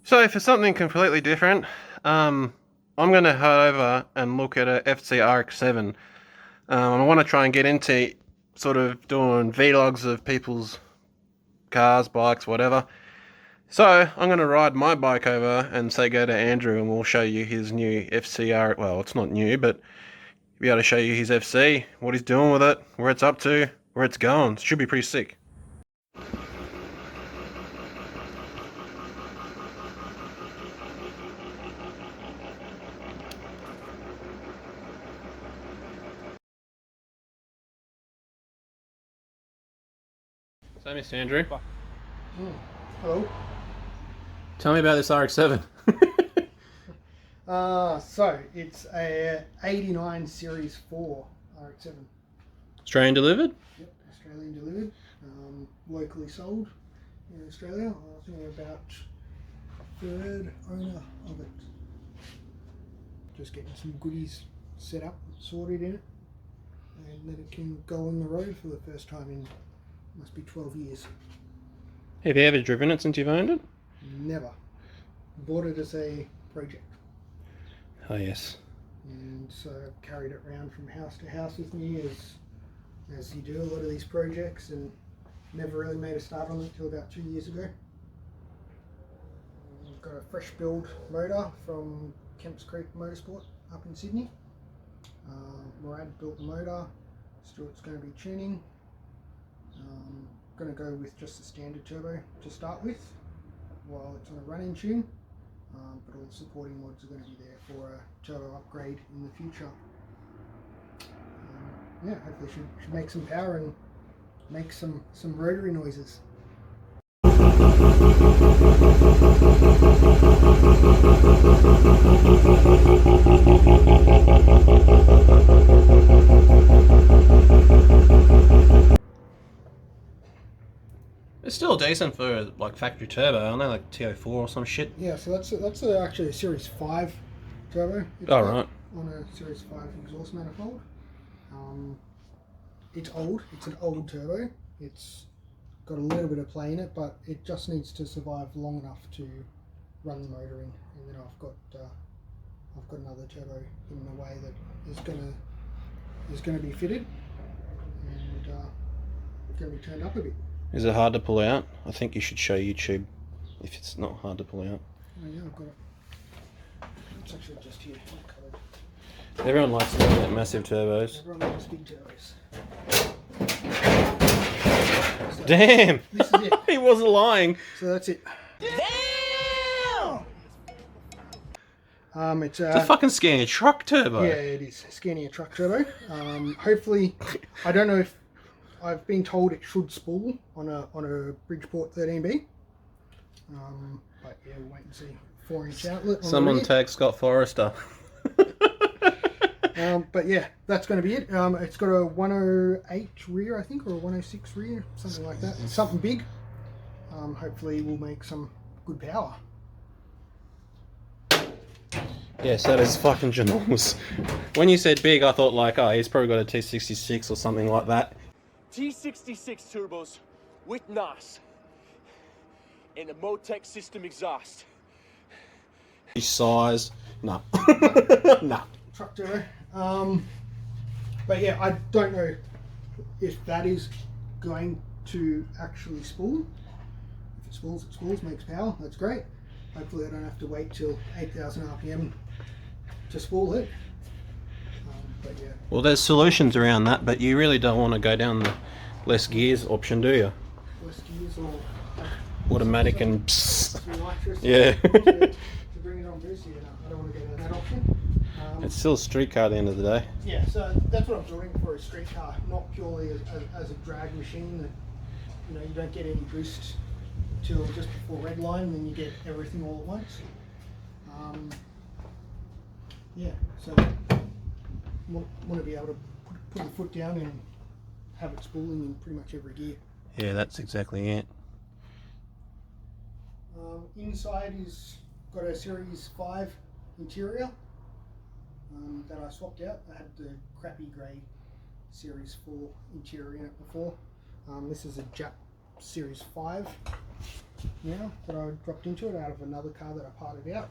So for something completely different, I'm going to head over and look at a FC RX7. I want to try and get into sort of doing vlogs of people's cars, bikes, whatever. So I'm going to ride my bike over and say go to Andrew and we'll show you his new FCR. Well, it's not new, but be able to show you his FC, what he's doing with it, where it's up to, where it's going. It should be pretty sick. So, Mr. Andrew. Hello. Tell me about this RX7. So it's a 89 Series 4 RX7. Australian delivered? Yep, Australian delivered. Locally sold in Australia. I think we're about third owner of it. Just getting some goodies set up, sorted in it, and then it can go on the road for the first time in must be 12 years. Have you ever driven it since you've owned it? Never. Bought it as a project. Oh yes. And so I've carried it around from house to house with me as you do a lot of these projects, and never really made a start on it till about 2 years ago. I've got a fresh build motor from Kemps Creek Motorsport up in Sydney. Murad built the motor. Stuart's going to be tuning. Going to go with just the standard turbo to start with while it's on a running tune, but all the supporting mods are going to be there for a turbo upgrade in the future. Yeah, hopefully should make some power and make some rotary noises. It's still decent for like factory turbo, aren't they? Like TO4 or some shit. Yeah, so that's actually a Series 5 turbo. Oh right. On a Series 5 exhaust manifold. It's old. It's an old turbo. It's got a little bit of play in it, but it just needs to survive long enough to run the motor in. And then I've got another turbo in the way that is gonna be fitted and gonna be turned up a bit. Is it hard to pull out? I think you should show YouTube if it's not hard to pull out. Oh yeah, I've got it. It's actually just here. Everyone likes to have massive turbos. Everyone likes big turbos. So Damn! this is it. He wasn't lying. So that's it. Damn! It's a fucking Scania truck turbo. Yeah, it is. Scania truck turbo. Hopefully, I don't know if I've been told it should spool on a Bridgeport 13B. But yeah, we'll wait and see. 4-inch outlet. Someone tag Scott Forrester. But yeah, that's going to be it. It's got a 108 rear, I think, or a 106 rear, something like that. Something big. Hopefully, we'll make some good power. Yes, that is fucking ginormous. When you said big, I thought like, oh, he's probably got a T66 or something like that. T66 turbos with NOS and a Motec system exhaust. Size, no. No. Truck turbo. But yeah, I don't know if that is going to actually spool. If it spools, makes power, that's great. Hopefully I don't have to wait till 8,000 RPM to spool it. But yeah. Well, there's solutions around that, but you really don't want to go down the less gears option, do you? Less gears or automatic and nitrous yeah. to bring it on boost. Yeah, no, I don't want to go down that option. It's still a street car at the end of the day. Yeah, so that's what I'm building for, a street car, not purely as a drag machine that, you know, you don't get any boost till just before red line, and then you get everything all at once. Yeah, so want to be able to put the foot down and have it spooling in pretty much every gear. Yeah, that's exactly it. Inside is got a Series 5 interior that I swapped out. I had the crappy grey Series 4 interior in it before. This is a Jap Series 5 now that I dropped into it out of another car that I parted out.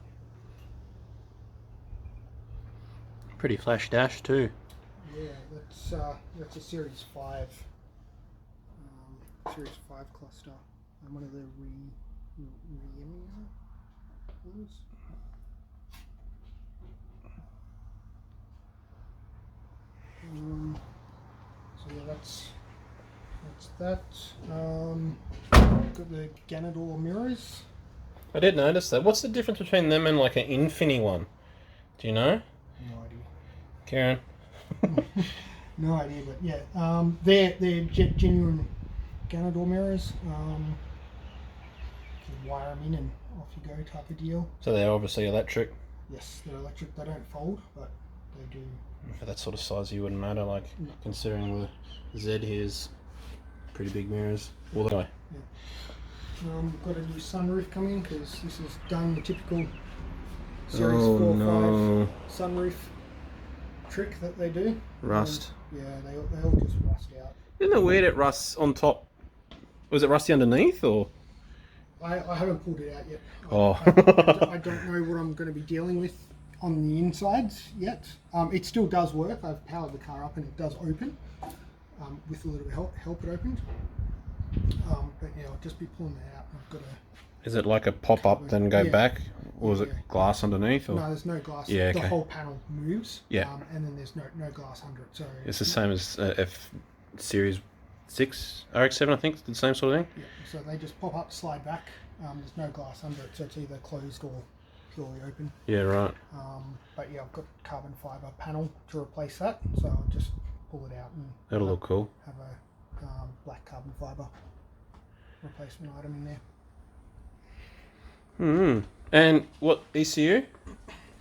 Pretty flash dash too. Yeah, that's a Series 5 cluster. And one of the ones. So yeah, that's that. Got the Ganondorf Mirrors. I did notice that. What's the difference between them and like an Infini one? Do you know? No idea. Karen? No idea, but yeah, they're genuine Ganondorf mirrors. You can wire them in and off you go type of deal. So they're obviously electric. Yes, they're electric. They don't fold, but they do. For that sort of size, you wouldn't matter. Like considering the Z here's pretty big mirrors. All the way. Yeah. We've got a new sunroof coming because this has done the typical Series 4 or 5 sunroof trick that they do. Rust. Yeah, they all just rust out. Isn't it weird it rusts on top? Was it rusty underneath or? I haven't pulled it out yet. Oh. I don't know what I'm going to be dealing with on the insides yet. It still does work. I've powered the car up and it does open. With a little bit of help it opened. But yeah, I'll just be pulling that out. I've got to. Is it like a pop up then go back? Or is it Yeah. glass underneath? Or? No, there's no glass. Yeah, okay. The whole panel moves. Yeah. And then there's no glass under it. So It's the same as F Series 6 RX7, I think. The same sort of thing. yeah, so they just pop up, slide back. There's no glass under it, so it's either closed or purely open. Yeah, right. But yeah, I've got carbon fibre panel to replace that, so I'll just pull it out and That'll look cool. have a black carbon fibre replacement item in there. And what ECU?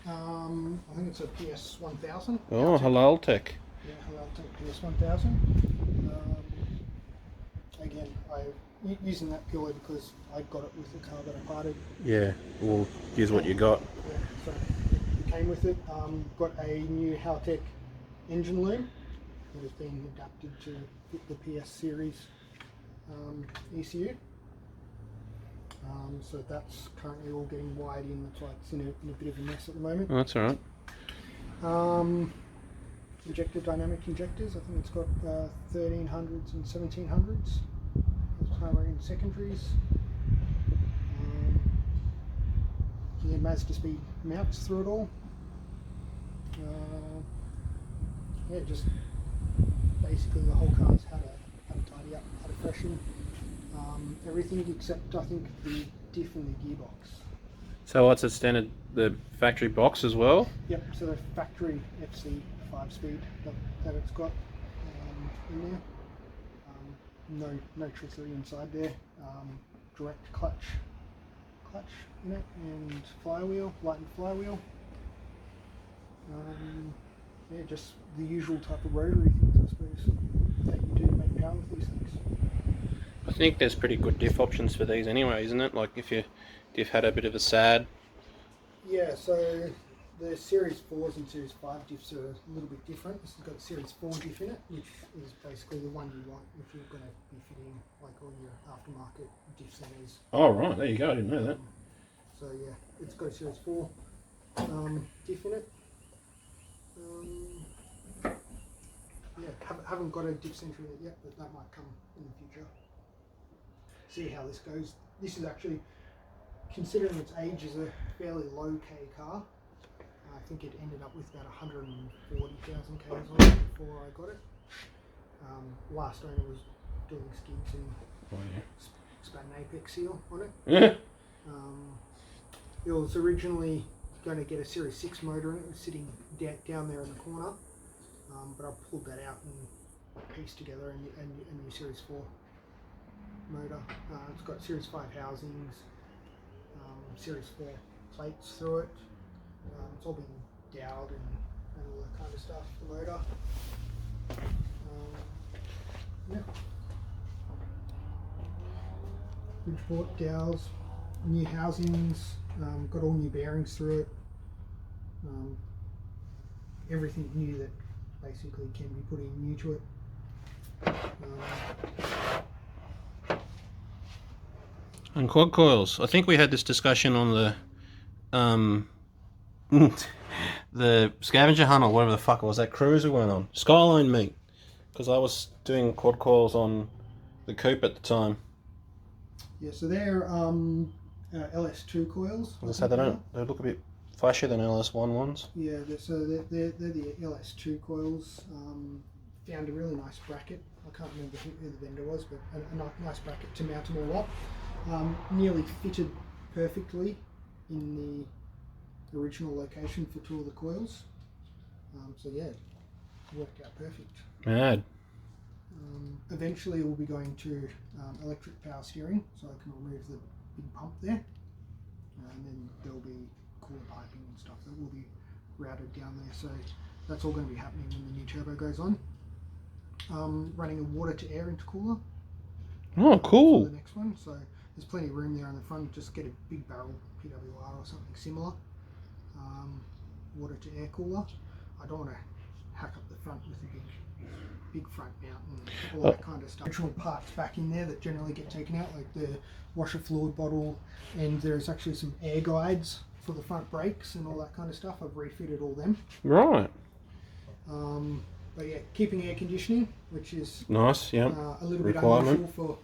I think it's a PS1000. Oh, Halal Tech. Yeah, I'll take PS1000. Again, I'm using that purely because I got it with the car that I parted. Yeah, we'll use what you got. Yeah, so it came with it. Got a new Haltech engine loom that has been adapted to fit the PS series ECU. So that's currently all getting wired in. That's why it's in a bit of a mess at the moment. Oh, that's alright. Injector dynamic injectors. I think it's got 1300s and 1700s. That's primary and secondaries. Yeah, Mazda speed mounts through it all. Yeah, just basically the whole car's had a tidy up, had a freshen. Everything except I think the diff and the gearbox. So what's a standard, the factory box as well? Yep, so the factory FC 5-speed that it's got in there. No trickery inside there. Direct clutch in it, and flywheel, lightened flywheel. Yeah, just the usual type of rotary things, I suppose, that you do to make power with these things. I think there's pretty good diff options for these anyway, isn't it? Like if your diff had a bit of a sad. Yeah, so the Series 4s and Series 5 diffs are a little bit different. This has got a Series 4 diff in it, which is basically the one you want if you're going to be fitting like all your aftermarket diff centers. Oh right, there you go. I didn't know that. So yeah, it's got a Series 4 diff in it. Yeah, haven't got a diff center in it yet, but that might come in the future. See how this goes. This is actually, considering its age, is a fairly low K car. I think it ended up with about 140,000 Ks on it before I got it. Last owner was doing skids and spat an apex seal on it. Yeah. It was originally going to get a Series 6 motor in it. It was sitting down there in the corner, but I pulled that out and pieced together a new Series 4 motor. It's got Series 5 housings, Series 4 plates through it. It's all been doweled and all that kind of stuff, the motor. Yeah. Bridgeport dowels, new housings, got all new bearings through it. Everything new that basically can be put in new to it. And quad coils. I think we had this discussion on the scavenger hunt or whatever the fuck it was, that cruise we went on. Skyline meet. Because I was doing quad coils on the coupe at the time. Yeah, so they're LS2 coils. So they look a bit flashier than LS1 ones. Yeah, so they're the LS2 coils. Found a really nice bracket. I can't remember who the vendor was, but a nice bracket to mount them all up. Nearly fitted perfectly in the original location for two of the coils. So yeah, it worked out perfect. Mad. Eventually we'll be going to electric power steering, so I can remove the big pump there. And then there'll be cooler piping and stuff that will be routed down there. So that's all going to be happening when the new turbo goes on. Running a water to air intercooler. Oh, cool. For the next one. So there's plenty of room there on the front. Just get a big barrel PWR or something similar. Water to air cooler. I don't want to hack up the front with a big front mount and all that kind of stuff. Original parts back in there that generally get taken out, like the washer fluid bottle, and there's actually some air guides for the front brakes and all that kind of stuff. I've refitted all them. Right. But yeah, keeping air conditioning, which is nice. Yeah. A little bit unusual for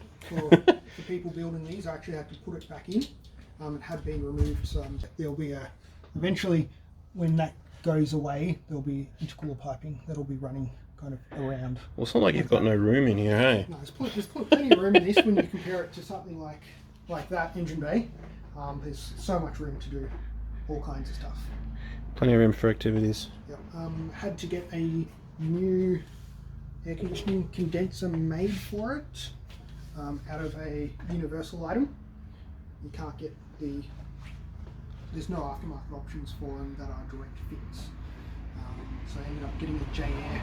people building these. I actually had to put it back in. It had been removed, so there'll be eventually when that goes away, there'll be intercooler piping that'll be running kind of around. Well, it's not like you've got no room in here, hey? No, there's plenty of room in this when you compare it to something like that engine bay. There's so much room to do all kinds of stuff. Plenty of room for activities. Yep. Had to get a new air conditioning condenser made for it out of a universal item. You can't get there's no aftermarket options for them that are direct fits. So I ended up getting a J-Air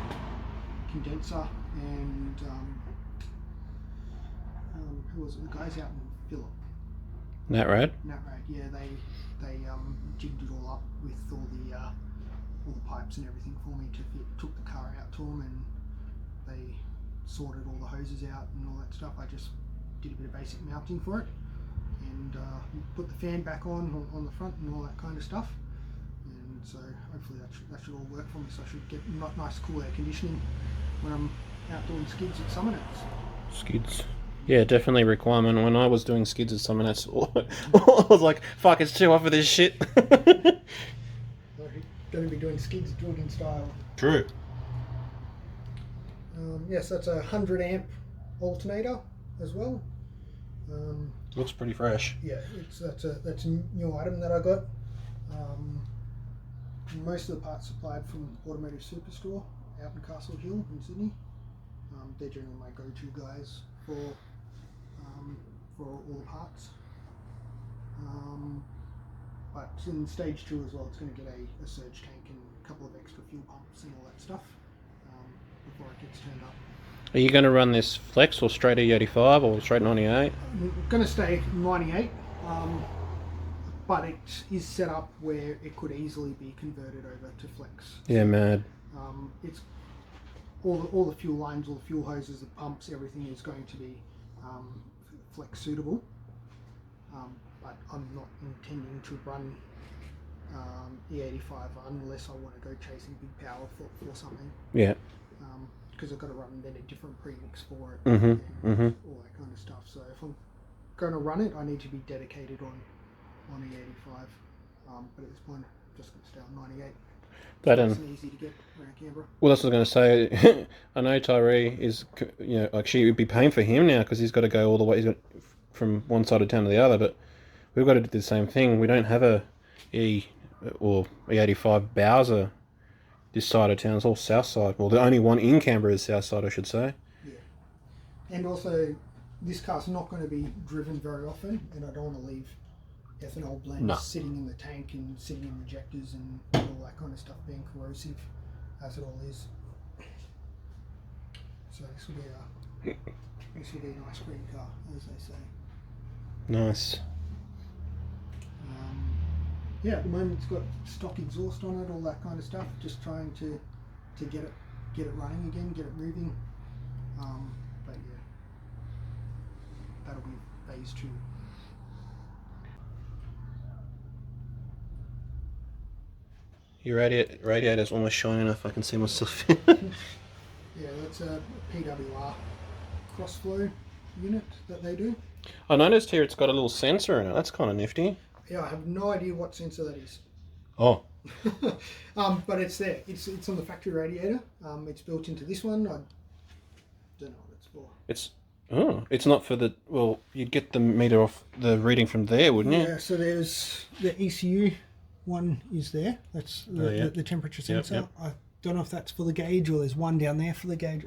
condenser and who was it? The guys out in Phillip. Natrad? Natrad, yeah, they jigged it all up with all the pipes and everything for me to fit. Took the car out to them and they sorted all the hoses out and all that stuff. I just did a bit of basic mounting for it and put the fan back on the front and all that kind of stuff. And so hopefully that should all work for me. So I should get nice cool air conditioning when I'm out doing skids at Summernats. Skids. Yeah, definitely a requirement. When I was doing skids at Summernats, I was like, fuck, it's too hot for this shit. Going to be doing skids Jordan style. True. Yes, that's a 100 amp alternator as well. Looks pretty fresh. Yeah, that's a new item that I got. Most of the parts supplied from Automotive Superstore out in Castle Hill in Sydney. They're generally my go-to guys for all the parts. But in stage 2 as well, it's going to get a surge tank and a couple of extra fuel pumps and all that stuff before it gets turned up. Are you going to run this flex or straight E85 or straight 98? I'm going to stay 98, but it is set up where it could easily be converted over to flex. Yeah, mad. It's all the fuel lines, all the fuel hoses, the pumps, everything is going to be flex suitable. But I'm not intending to run E85 unless I want to go chasing big power for something. Yeah. Because I've got to run then a different premix for it, Mm-hmm. and all that kind of stuff. So if I'm going to run it, I need to be dedicated on E85. But at this point, I'm just going to stay on 98. That It's easy to get around Canberra. Well, that's what I was going to say. I know Tyree is, actually it would be pain for him now because he's got to go all the way. He's got from one side of town to the other, but we've got to do the same thing. We don't have a E85 Bowser this side of town. It's all south side. Well, the only one in Canberra is south side, I should say. Yeah. And also, this car's not going to be driven very often, and I don't want to leave ethanol blends sitting in the tank and sitting in injectors and all that kind of stuff being corrosive, as it all is. So this will be a nice green car, as they say. Nice. Yeah, at the moment it's got stock exhaust on it, all that kind of stuff. Just trying to get it running again, get it moving. But yeah, that'll be phase 2 Your radiator's almost shiny enough I can see myself. Yeah, that's a PWR crossflow unit that they do. I noticed here it's got a little sensor in it. That's kind of nifty. Yeah, I have no idea what sensor that is. Oh. But it's there. It's on the factory radiator. It's built into this one. I don't know what it's for. It's not for the... Well, you'd get the meter off the reading from there, wouldn't you? Yeah, so there's the ECU one is there. That's the temperature sensor. Yep. I don't know if that's for the gauge or there's one down there for the gauge.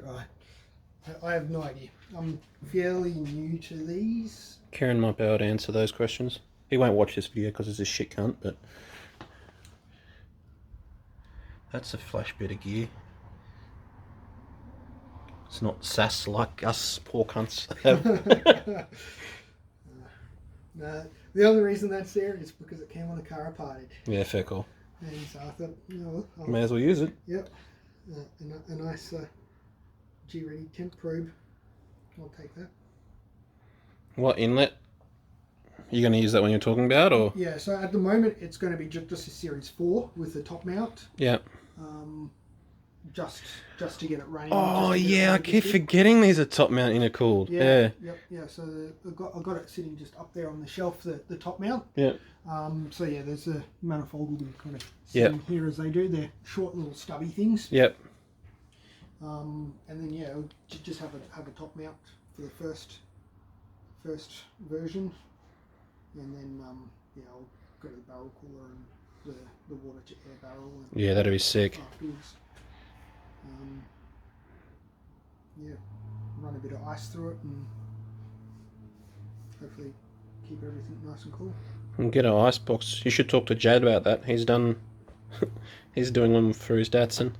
I have no idea. I'm fairly new to these. Kieran might be able to answer those questions. He won't watch this video because he's a shit cunt, but... That's a flash bit of gear. It's not sass like us poor cunts have. No, the only reason that's there is because it came on a car I parted. Yeah, fair call. And so I thought, May as well use it. Yep. A nice G-ready temp probe. I'll take that. What, inlet? You're going to use that one you're talking about, or? Yeah, so at the moment it's going to be just a Series 4 with the top mount. Yeah. Just to get it running. Oh yeah, I keep forgetting these are top mount intercooled. Yeah. Yeah. So I got it sitting just up there on the shelf, the top mount. Yeah. So yeah, there's a manifold will be kind of sitting here as they do. They're short little stubby things. Yep. And then yeah, I'll just have a top mount for the first version, and then I'll go to the barrel cooler and the water to air barrel. And Yeah, that'd be sick. afterwards. Run a bit of ice through it and hopefully keep everything nice and cool. And get an ice box. You should talk to Jad about that. He's done. He's doing one for his Datsun.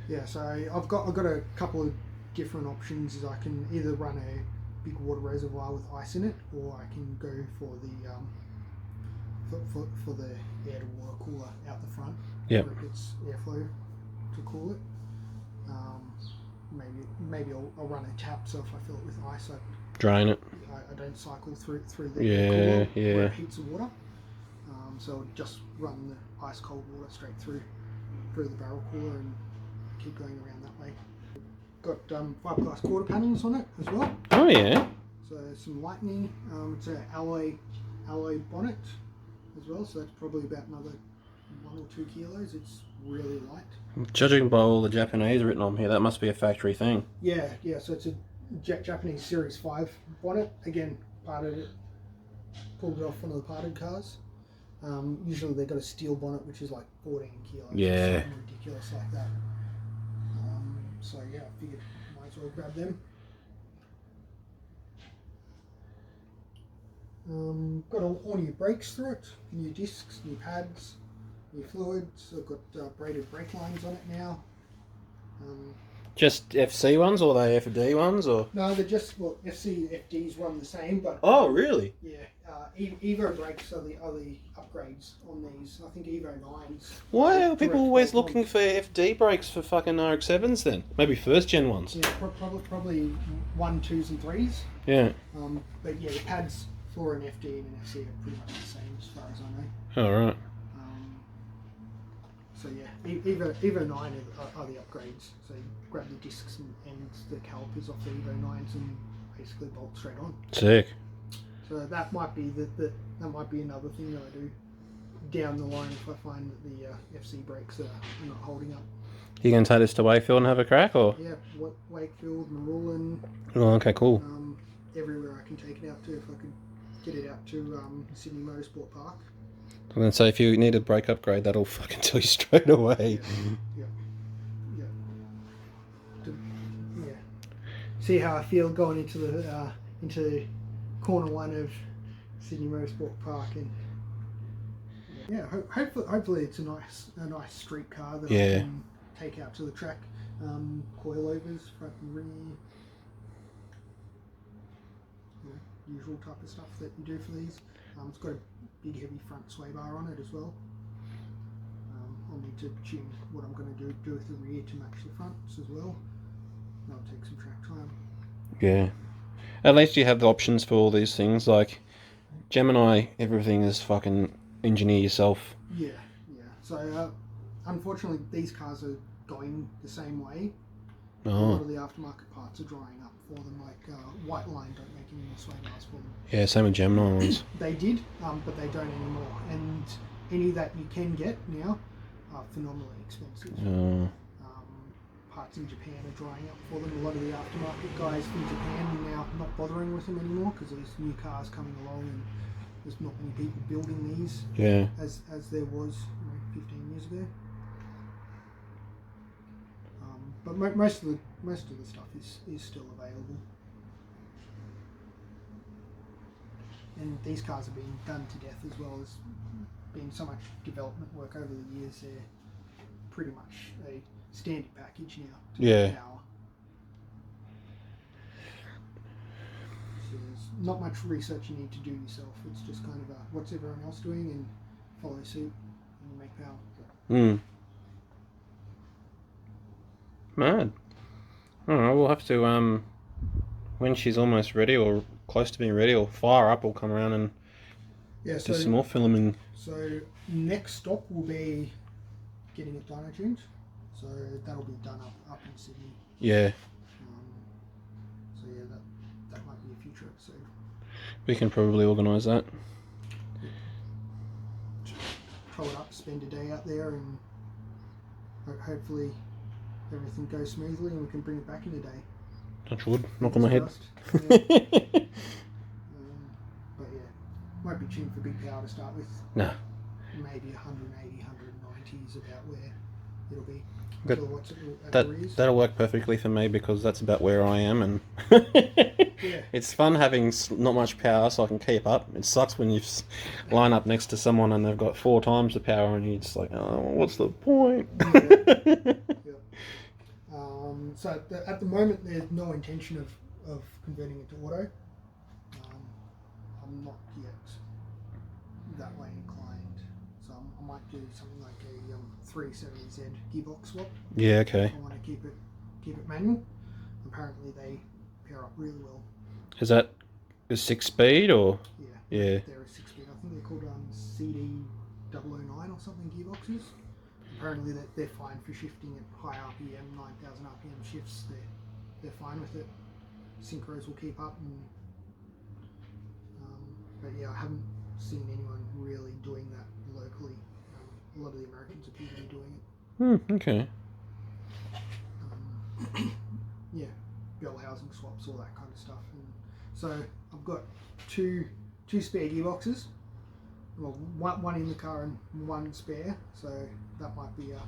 Yeah, so I've got a couple of different options. I can either run a big water reservoir with ice in it, or I can go for the for the air to water cooler out the front. Yep. Where it gets airflow to cool it. Maybe I'll run a tap, so if I fill it with ice, Drain it. I don't cycle through the Yeah, cooler where it heats the water. So I'll just run the ice cold water straight through the barrel cooler and keep going around that way. Got fiberglass quarter panels on it as well. Oh yeah. So some lightning. It's an alloy bonnet as well. So that's probably about another 1 or 2 kilos. It's really light. Judging by all the Japanese written on here, that must be a factory thing. Yeah. So it's a Japanese Series 5 bonnet. Again, parted it, pulled it off one of the parted cars. Usually they've got a steel bonnet, which is like 14 kilos. Yeah. Something ridiculous like that. So yeah, I figured might as well grab them. Got all new brakes through it, new discs, new pads, new fluids. I've got braided brake lines on it now. Just FC ones, or are they FD ones, or? No, they're just, FC FDs run the same, but Oh, really? yeah, Evo brakes are the upgrades on these. I think Evo 9s. Why are people Direct always brake looking ones. for FD brakes for fucking RX7s then? Maybe first gen ones. Yeah, probably 1, 2s, and 3s. Yeah. But yeah, the pads for an FD and an FC are pretty much the same as far as I know. Alright. So yeah, Evo 9 are the upgrades. So you grab the discs and the calipers off the Evo 9s and basically bolt straight on. Sick. So that might be that might be another thing that I do down the line if I find that the FC brakes are not holding up. You gonna take this to Wakefield and have a crack, or? Yeah, Wakefield, Marulan, Oh, okay, cool. everywhere I can take it out to if I could get it out to Sydney Motorsport Park. I'm gonna say if you need a brake upgrade, that'll fucking tell you straight away. Yeah. See how I feel going into corner 1 of Sydney Motorsport Park, and yeah, hopefully it's a nice street car that I can take out to the track. Coilovers, front and rear, usual type of stuff that you do for these. It's got a big heavy front sway bar on it as well. I'll need to tune what I'm going to do with the rear to match the fronts as well. That'll take some track time. Yeah. At least you have the options for all these things. Like Gemini, everything is fucking engineer yourself. Yeah. So unfortunately, these cars are going the same way. A Oh. lot of the aftermarket parts are drying up for them, like White Line don't make any more sway bars for them. Yeah, same with Gemini ones. They did, but they don't anymore. And any that you can get now are phenomenally expensive. Oh. Parts in Japan are drying up for them. A lot of the aftermarket guys from Japan are now not bothering with them anymore because there's new cars coming along and there's not many people building these Yeah. as there was 15 years ago. But most of the stuff is still available. And these cars are being done to death as well. As being so much development work over the years, they're pretty much a standard package now. To Yeah. power. So there's not much research you need to do yourself. It's just kind of what's everyone else doing and follow suit and you make power. Hmm. Mad. Alright, we'll have to, when she's almost ready or close to being ready or fire up, we'll come around and Yeah, do some more filming. So next stop will be getting it dyno tuned. So that'll be done up in Sydney. Yeah. So yeah, that might be a future episode. We can probably organise that. Throw it up, spend a day out there, and hopefully everything goes smoothly and we can bring it back in a day. Touch wood, knock on my head. Yeah. But yeah, won't be tuned for big power to start with. No. Maybe 180, 190 is about where it'll be. But Kilowatts at the rears. that'll work perfectly for me because that's about where I am, and Yeah. it's fun having not much power so I can keep up. It sucks when you line up next to someone and they've got 4 times the power and you're just like, oh, what's the point? Yeah. So at the moment there's no intention of converting it to auto. I'm not yet that way inclined. So I might do something like a 370Z gearbox swap. Yeah, okay. I want to keep it manual. Apparently they pair up really well. Is that a 6-speed or? Yeah. Yeah. They're a 6-speed. I think they're called CD009 or something gearboxes. Apparently they're fine for shifting at high RPM, 9,000 RPM shifts. They're fine with it. Synchros will keep up, and but yeah, I haven't seen anyone really doing that locally. A lot of the Americans appear to be doing it. Okay. Yeah, bell housing swaps, all that kind of stuff. And so I've got two spare gearboxes. Well, one in the car and one spare. So that might be a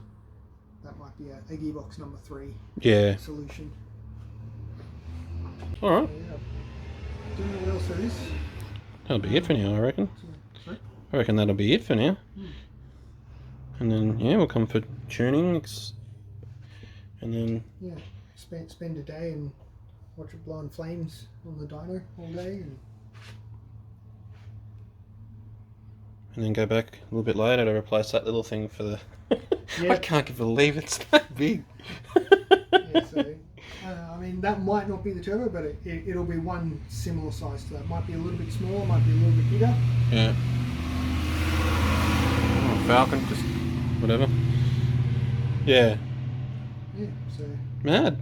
gearbox number 3 Yeah. solution. Alright. So, yeah. Don't know what else there is. That'll be it for now, I reckon. Sorry? I reckon that'll be it for now. Hmm. And then, yeah, we'll come for tuning. And then, Yeah, spend a day and watch it blow in flames on the dyno all day, and then go back a little bit later to replace that little thing for the... Yeah. I can't believe it's that big. yeah. So I mean that might not be the turbo, but it'll be one similar size to that. Might be a little bit smaller, might be a little bit bigger. Yeah. Oh, Falcon, just whatever. Yeah. Yeah. So Mad.